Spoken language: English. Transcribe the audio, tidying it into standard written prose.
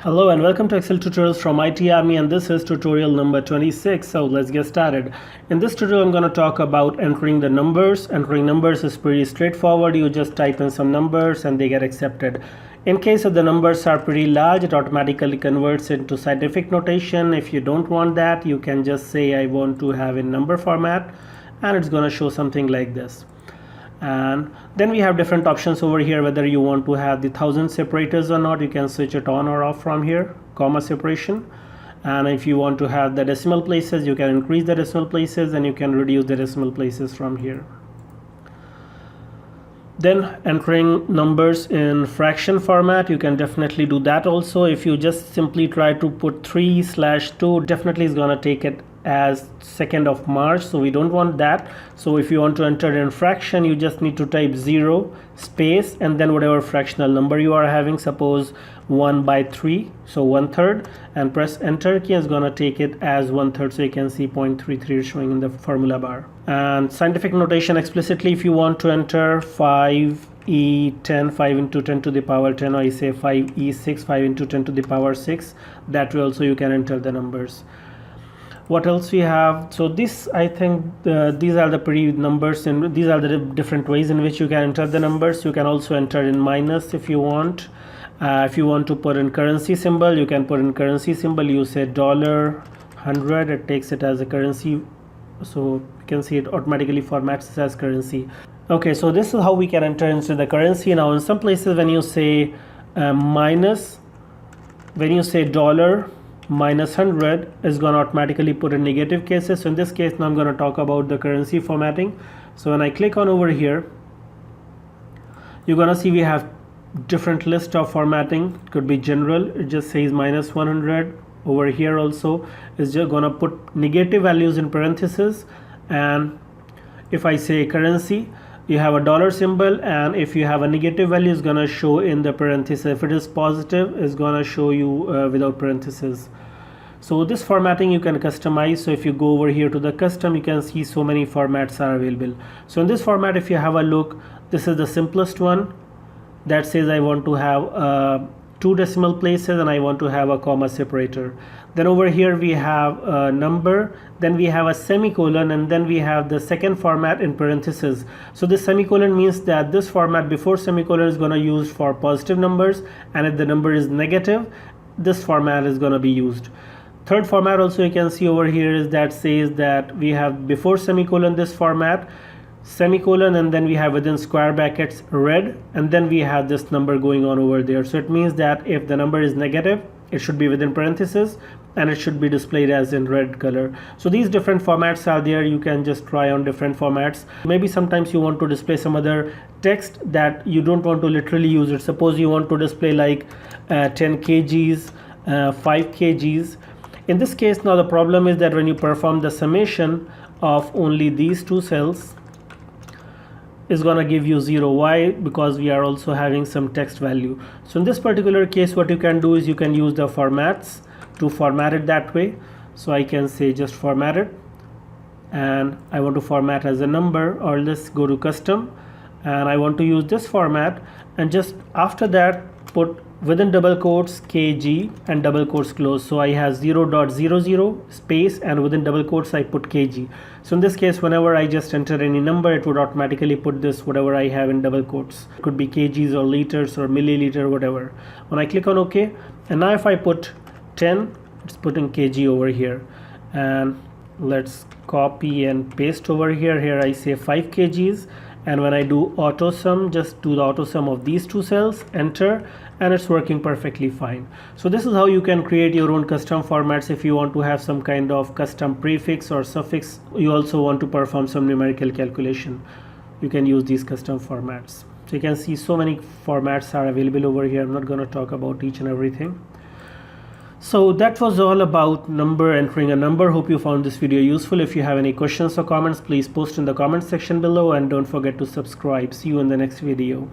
Hello and welcome to Excel tutorials from IT Army, and this is tutorial number 26. So let's get started. In this tutorial I'm going to talk about entering the numbers. Entering numbers is pretty straightforward. You just type in some numbers and they get accepted. In case if the numbers are pretty large, it automatically converts into scientific notation. If you don't want that, you can just say I want to have in number format, and it's going to show something like this. And then we have different options over here, whether you want to have the 1000 separators or not. You can switch it on or off from here, comma separation. And if you want to have the decimal places, you can increase the decimal places, and you can reduce the decimal places from here. Then entering numbers in fraction format, you can definitely do that also. If you just simply try to put 3/2, definitely is gonna take it as 2nd of March, so we don't want that. So if you want to enter in fraction, you just need to type 0 space and then whatever fractional number you are having, suppose 1/3, so 1/3, and press enter key. Is gonna take it as 1/3, so you can see 0.33 showing in the formula bar. And scientific notation explicitly, if you want to enter 5e10, 5 into 10 to the power 10, or I say 5e6, 5 into 10 to the power 6, that way also you can enter the numbers. What else we have? So this, I think these are the pretty numbers, and these are the different ways in which you can enter the numbers. You can also enter in minus if you want. If you want to put in currency symbol, you can put in currency symbol. You say $100, it takes it as a currency, so you can see it automatically formats as currency. Okay, so this is how we can enter into the currency. Now in some places when you say minus, when you say $-100, is going to automatically put in negative cases. So in this case, now I'm going to talk about the currency formatting. So when I click on over here, you're going to see we have different list of formatting. It could be general, it just says -100. Over here also is just going to put negative values in parentheses. And if I say currency, you have a dollar symbol, and if you have a negative value, it's going to show in the parentheses. If it is positive, it's going to show you without parentheses. So this formatting you can customize. So if you go over here to the custom, you can see so many formats are available. So in this format, if you have a look, this is the simplest one that says I want to have 2 decimal places and I want to have a comma separator. Then over here we have a number, then we have a semicolon, and then we have the second format in parentheses. So this semicolon means that this format before semicolon is going to use for positive numbers, and if the number is negative, this format is going to be used. Third format also you can see over here is that says that we have before semicolon this format, semicolon, and then we have within square brackets red, and then we have this number going on over there. So it means that if the number is negative, it should be within parentheses and it should be displayed as in red color. So these different formats are there. You can just try on different formats. Maybe sometimes you want to display some other text that you don't want to literally use it. Suppose you want to display like 10 kgs, 5 kgs. In this case, now the problem is that when you perform the summation of only these two cells, is going to give you 0. Why? Because we are also having some text value. So in this particular case, what you can do is you can use the formats to format it that way. So I can say just format it, and I want to format as a number, or let's go to custom, and I want to use this format, and just after that put within double quotes kg and double quotes close. So I have 0.00 space, and within double quotes I put kg. So in this case, whenever I just enter any number, it would automatically put this whatever I have in double quotes. It could be kgs or liters or milliliter, whatever. When I click on OK, and now if I put 10, it's putting kg over here. And let's copy and paste over here. Here I say 5 kgs, and when I do auto sum, just do the auto sum of these two cells, enter, and it's working perfectly fine. So this is how you can create your own custom formats. If you want to have some kind of custom prefix or suffix, you also want to perform some numerical calculation, you can use these custom formats. So you can see so many formats are available over here. I'm not going to talk about each and everything. So that was all about entering a number. Hope you found this video useful. If you have any questions or comments, please post in the comment section below, and don't forget to subscribe. See you in the next video.